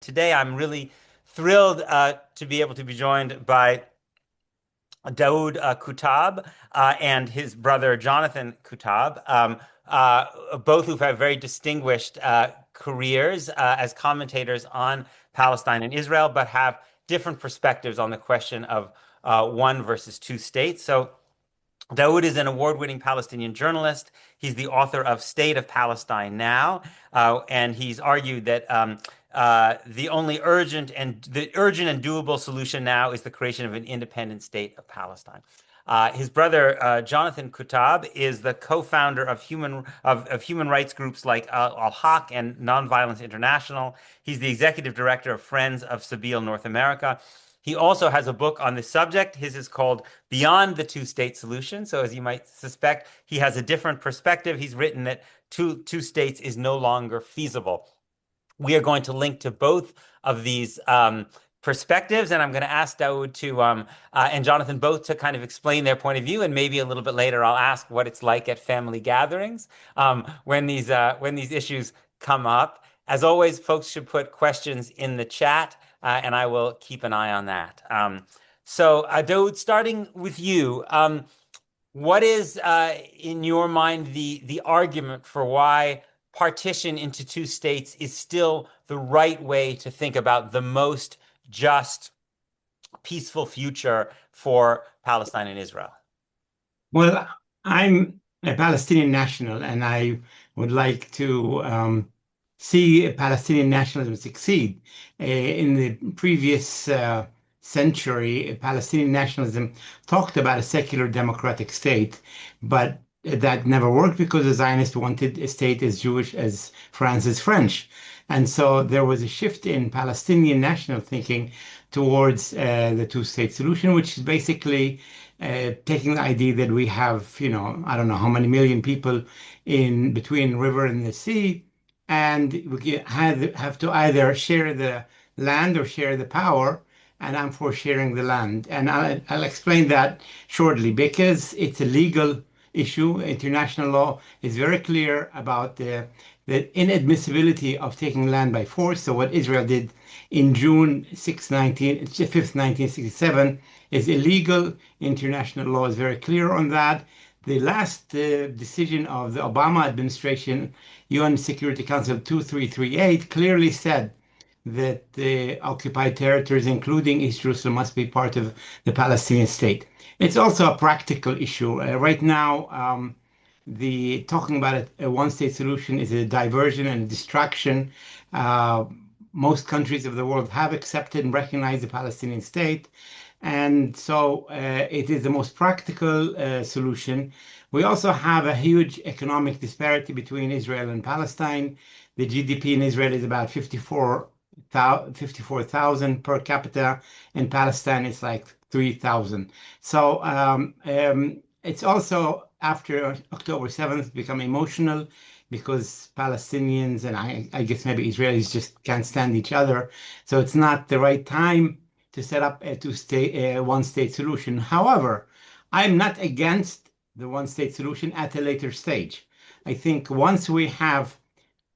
Today, I'm really thrilled to be able to be joined by Daoud Kutab and his brother Jonathan Kutab, both who've had very distinguished careers as commentators on Palestine and Israel, but have different perspectives on the question of one versus two states. So, Daoud is an award-winning Palestinian journalist. He's the author of State of Palestine Now, and he's argued that the urgent and doable solution now is the creation of an independent state of Palestine. His brother Jonathan Kutab is the co-founder of human rights groups like Al Haq and Nonviolence International. He's the executive director of Friends of Sabeel North America. He also has a book on this subject. His is called Beyond the Two-State Solution. So, as you might suspect, he has a different perspective. He's written that two states is no longer feasible. We are going to link to both of these perspectives, and I'm going to ask Daoud and Jonathan both to kind of explain their point of view, and maybe a little bit later I'll ask what it's like at family gatherings when these issues come up. As always, folks should put questions in the chat, and I will keep an eye on that. Daoud, starting with you, what is, in your mind, the argument for why partition into two states is still the right way to think about the most just, peaceful future for Palestine and Israel? Well, I'm a Palestinian national, and I would like to see Palestinian nationalism succeed. In the previous century, Palestinian nationalism talked about a secular democratic state, but that never worked because the Zionists wanted a state as Jewish as France is French. And so there was a shift in Palestinian national thinking towards the two-state solution, which is basically taking the idea that we have, I don't know how many million people in between river and the sea, and we have to either share the land or share the power. And I'm for sharing the land. And I'll explain that shortly because it's a legal issue. International law is very clear about the inadmissibility of taking land by force. So what Israel did in June 5th, 1967 is illegal. International law is very clear on that. The last decision of the Obama administration, UN Security Council 2338, clearly said that the occupied territories, including East Jerusalem, must be part of the Palestinian state. It's also a practical issue. Right now, the talking about a one-state solution is a diversion and a distraction. Uh, Most countries of the world have accepted and recognized the Palestinian state. And so it is the most practical solution. We also have a huge economic disparity between Israel and Palestine. The GDP in Israel is about 54,000 per capita. In Palestine, it's like 3,000. So it's also after October 7th become emotional because Palestinians and I guess maybe Israelis just can't stand each other. So it's not the right time to set up a one-state solution. However, I'm not against the one-state solution at a later stage. I think once we have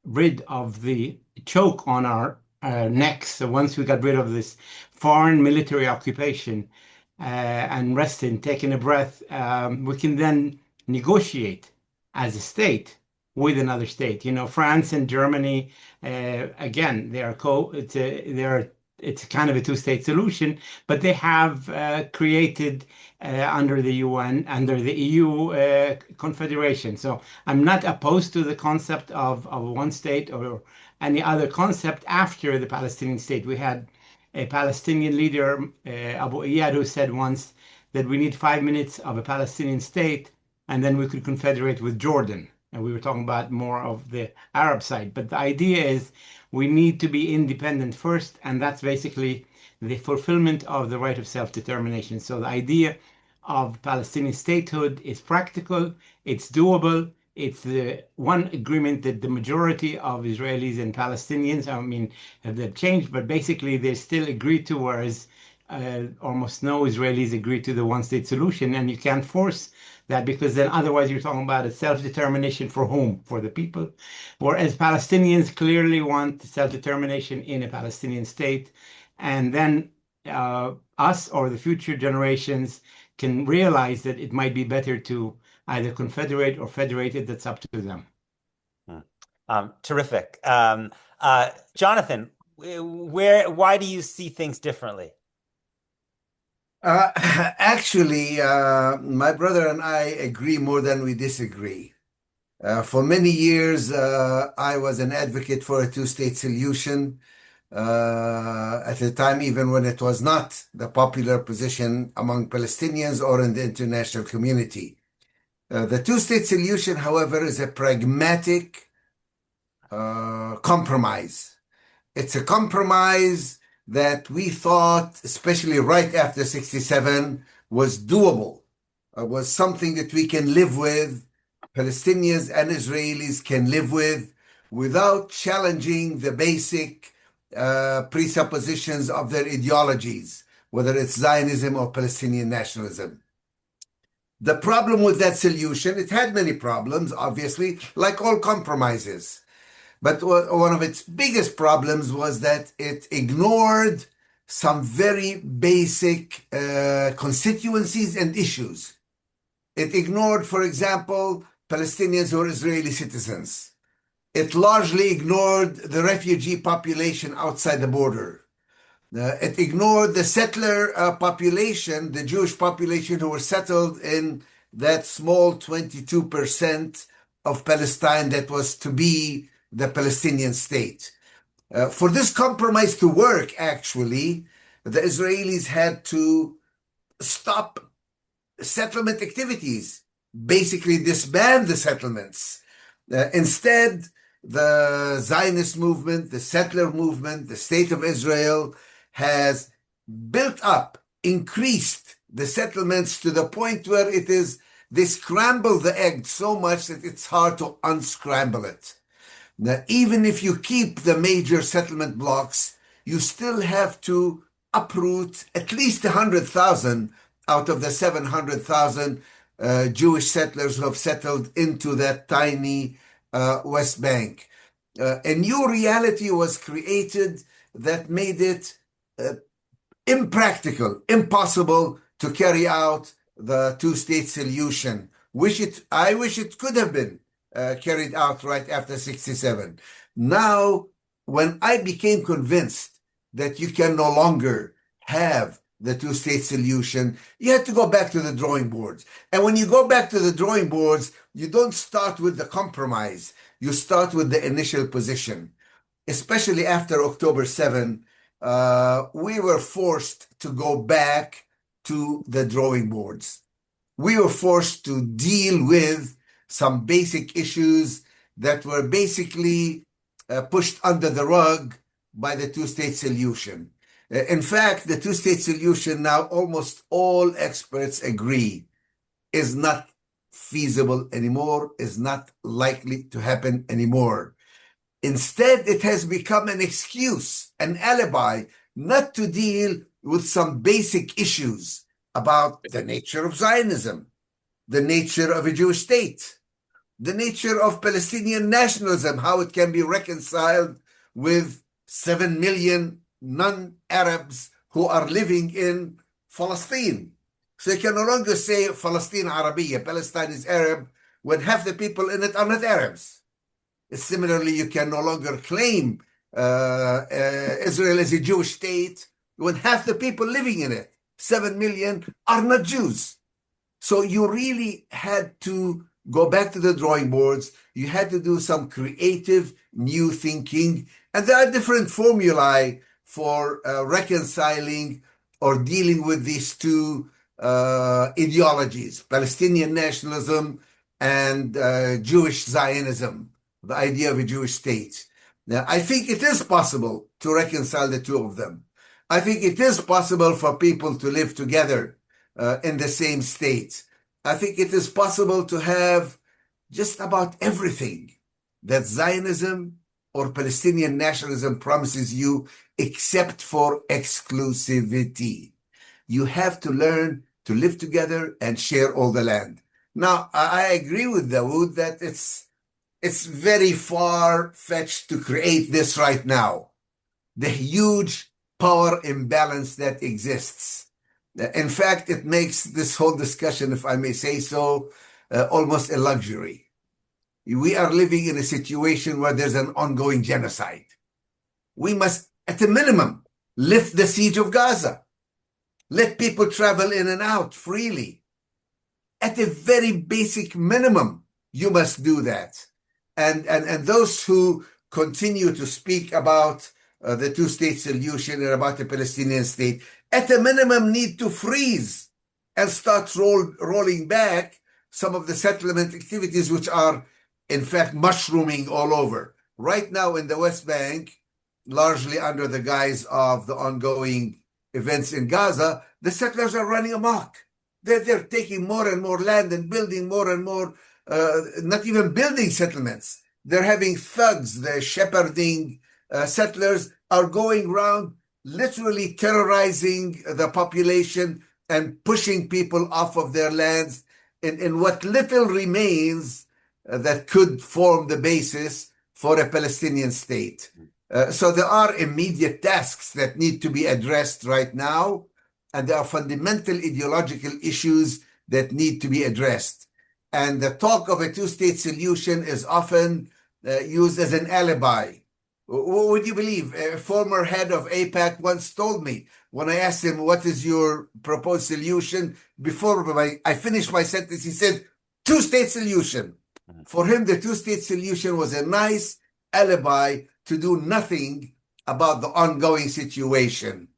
rid of the choke on our necks, so once we got rid of this foreign military occupation and resting, taking a breath, we can then negotiate as a state with another state. France and Germany, again, it's kind of a two-state solution, but they have created under the UN, under the EU confederation. So I'm not opposed to the concept of one state or any other concept after the Palestinian state. We had a Palestinian leader, Abu Iyad, who said once that we need 5 minutes of a Palestinian state and then we could confederate with Jordan. And we were talking about more of the Arab side. But the idea is we need to be independent first, and that's basically the fulfillment of the right of self-determination. So the idea of Palestinian statehood is practical, it's doable, it's the one agreement that the majority of Israelis and Palestinians, I mean, have changed, but basically they still agree to, whereas almost no Israelis agree to the one-state solution, and you can't force that because then otherwise you're talking about a self-determination for whom? For the people. Whereas Palestinians clearly want self-determination in a Palestinian state, and then us or the future generations can realize that it might be better to either confederate or federated. That's up to them. Terrific. Jonathan, why do you see things differently? Actually, my brother and I agree more than we disagree. For many years, I was an advocate for a two-state solution. At the time, even when it was not the popular position among Palestinians or in the international community. The two-state solution, however, is a pragmatic compromise. It's a compromise that we thought, especially right after 67, was doable, was something that we can live with, Palestinians and Israelis can live with, without challenging the basic presuppositions of their ideologies, whether it's Zionism or Palestinian nationalism. The problem with that solution, it had many problems, obviously, like all compromises. But one of its biggest problems was that it ignored some very basic constituencies and issues. It ignored, for example, Palestinians who are Israeli citizens. It largely ignored the refugee population outside the border. It ignored the settler population, the Jewish population who were settled in that small 22% of Palestine that was to be the Palestinian state. For this compromise to work, actually, the Israelis had to stop settlement activities, basically disband the settlements. Instead, the Zionist movement, the settler movement, the State of Israel has built up, increased the settlements to the point where they scramble the egg so much that it's hard to unscramble it. Now, even if you keep the major settlement blocks, you still have to uproot at least 100,000 out of the 700,000 Jewish settlers who have settled into that tiny West Bank. A new reality was created that made it impractical, impossible to carry out the two-state solution. I wish it could have been carried out right after 67. Now, when I became convinced that you can no longer have the two-state solution, you had to go back to the drawing boards. And when you go back to the drawing boards, you don't start with the compromise. You start with the initial position. Especially after October 7, we were forced to go back to the drawing boards. We were forced to deal with some basic issues that were basically pushed under the rug by the two-state solution. In fact, the two-state solution now, almost all experts agree, is not feasible anymore, is not likely to happen anymore. Instead, it has become an excuse, an alibi, not to deal with some basic issues about the nature of Zionism, the nature of a Jewish state, the nature of Palestinian nationalism, how it can be reconciled with 7 million non-Arabs who are living in Palestine. So you can no longer say Palestine Arabiya, Palestine is Arab, when half the people in it are not Arabs. Similarly, you can no longer claim Israel as a Jewish state when half the people living in it, 7 million, are not Jews. So you really had to go back to the drawing boards. You had to do some creative new thinking. And there are different formulae for reconciling or dealing with these two ideologies, Palestinian nationalism and Jewish Zionism, the idea of a Jewish state. Now, I think it is possible to reconcile the two of them. I think it is possible for people to live together in the same state. I think it is possible to have just about everything that Zionism or Palestinian nationalism promises you, except for exclusivity. You have to learn to live together and share all the land. Now, I agree with Dawood that it's very far-fetched to create this right now. The huge power imbalance that exists. In fact, it makes this whole discussion, if I may say so, almost a luxury. We are living in a situation where there's an ongoing genocide. We must, at a minimum, lift the siege of Gaza. Let people travel in and out freely. At a very basic minimum, you must do that. And those who continue to speak about the two-state solution and about the Palestinian state, at a minimum need to freeze and start rolling back some of the settlement activities which are, in fact, mushrooming all over. Right now in the West Bank, largely under the guise of the ongoing events in Gaza, the settlers are running amok. They're taking more and more land and building more and more, not even building settlements. They're having thugs, they're shepherding settlers are going around literally terrorizing the population and pushing people off of their lands in what little remains that could form the basis for a Palestinian state. So there are immediate tasks that need to be addressed right now, and there are fundamental ideological issues that need to be addressed. And the talk of a two-state solution is often used as an alibi. What would you believe? A former head of AIPAC once told me, when I asked him, what is your proposed solution? Before I finished my sentence, he said, two-state solution. For him, the two-state solution was a nice alibi to do nothing about the ongoing situation.